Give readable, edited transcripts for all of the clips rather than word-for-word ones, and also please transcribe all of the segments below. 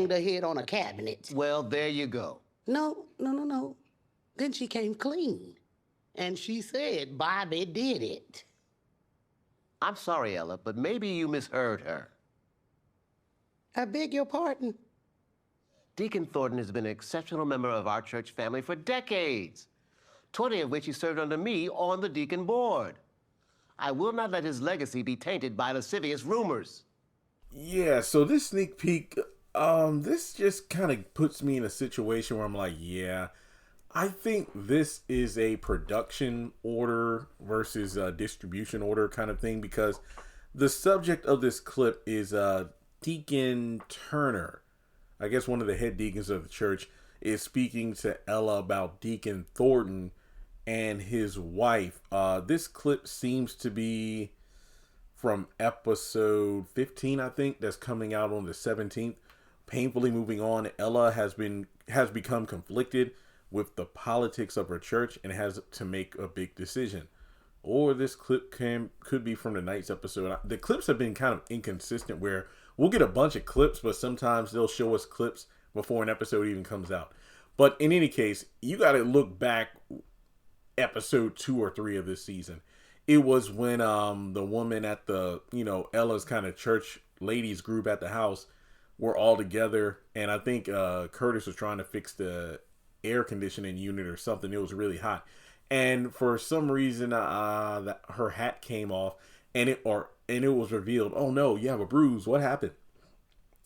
her head on a cabinet. Well, there you go. No, no, no, no. Then she came clean. And she said Bobby did it. I'm sorry, Ella, but maybe you misheard her. I beg your pardon. Deacon Thornton has been an exceptional member of our church family for decades, 20 of which he served under me on the deacon board. I will not let his legacy be tainted by lascivious rumors. Yeah, so this sneak peek, this just kind of puts me in a situation where I'm like, yeah, I think this is a production order versus a distribution order kind of thing, because the subject of this clip is Deacon Turner. I guess one of the head deacons of the church is speaking to Ella about Deacon Thornton and his wife. This clip seems to be from episode 15, I think, that's coming out on the 17th. Painfully moving on, Ella has become conflicted with the politics of her church and has to make a big decision. Or this clip could be from the night's episode. The clips have been kind of inconsistent, where we'll get a bunch of clips, but sometimes they'll show us clips before an episode even comes out. But in any case, you got to look back episode 2 or 3 of this season. It was when the woman at the, Ella's kind of church ladies group at the house were all together, and I think Curtis was trying to fix the air conditioning unit or something. It was really hot, and for some reason that her hat came off, and it was revealed, oh no, you have a bruise, what happened?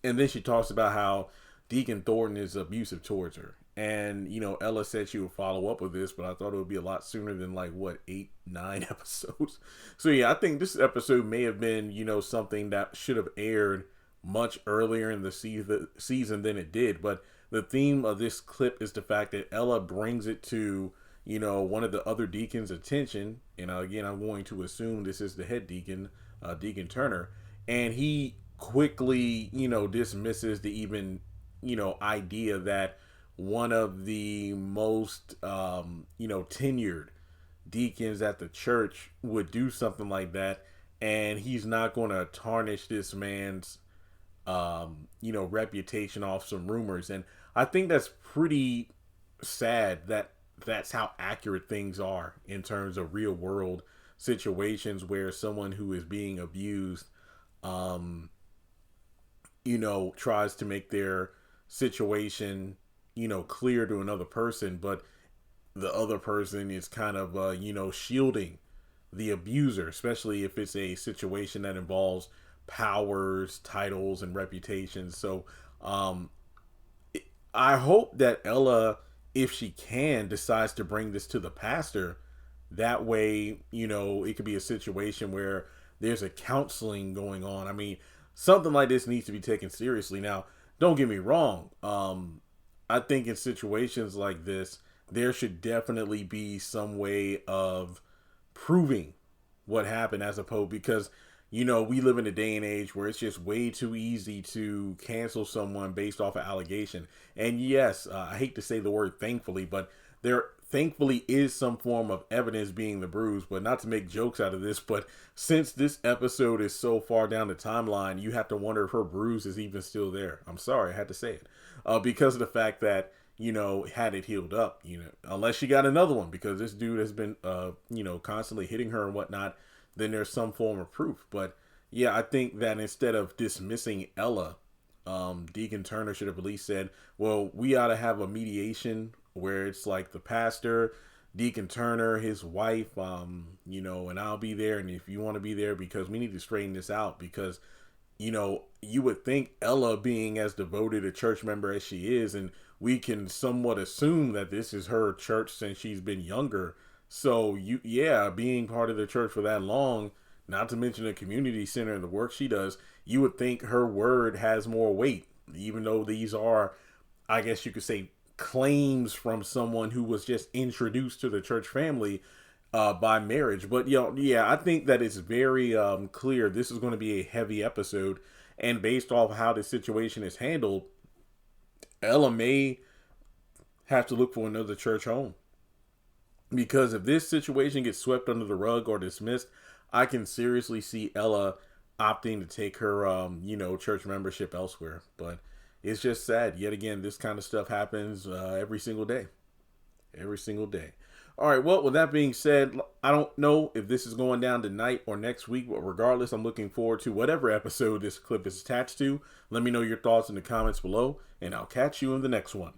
And then she talks about how Deacon Thornton is abusive towards her. And, Ella said she would follow up with this, but I thought it would be a lot sooner than 8, 9 episodes. So yeah, I think this episode may have been, something that should have aired much earlier in the season than it did. But the theme of this clip is the fact that Ella brings it to, one of the other deacons' attention. And again, I'm going to assume this is the head deacon, Deacon Turner. And he quickly, dismisses the even, idea that one of the most, tenured deacons at the church would do something like that. And he's not going to tarnish this man's, reputation off some rumors. And I think that's pretty sad that that's how accurate things are in terms of real world situations where someone who is being abused, tries to make their situation, clear to another person, but the other person is kind of, shielding the abuser, especially if it's a situation that involves powers, titles, and reputations. So, I hope that Ella, if she can, decides to bring this to the pastor. That way, it could be a situation where there's a counseling going on. I mean, something like this needs to be taken seriously. Now, don't get me wrong. I think in situations like this, there should definitely be some way of proving what happened, as opposed, because, we live in a day and age where it's just way too easy to cancel someone based off of allegation. And yes, I hate to say the word thankfully, but there thankfully is some form of evidence being the bruise. But not to make jokes out of this, but since this episode is so far down the timeline, you have to wonder if her bruise is even still there. I'm sorry, I had to say it. Because of the fact that, had it healed up, unless she got another one, because this dude has been, constantly hitting her and whatnot, then there's some form of proof. But yeah, I think that instead of dismissing Ella, Deacon Turner should have at least said, well, we ought to have a mediation where it's like the pastor, Deacon Turner, his wife, and I'll be there. And if you want to be there, because we need to straighten this out, because, you would think Ella, being as devoted a church member as she is, and we can somewhat assume that this is her church since she's been younger. So being part of the church for that long, not to mention the community center and the work she does, you would think her word has more weight, even though these are, I guess you could say, claims from someone who was just introduced to the church family by marriage. But I think that it's very clear this is going to be a heavy episode, and based off how the situation is handled, Ella may have to look for another church home. Because if this situation gets swept under the rug or dismissed, I can seriously see Ella opting to take her, church membership elsewhere. But it's just sad. Yet again, this kind of stuff happens every single day. Every single day. All right, well, with that being said, I don't know if this is going down tonight or next week, but regardless, I'm looking forward to whatever episode this clip is attached to. Let me know your thoughts in the comments below, and I'll catch you in the next one.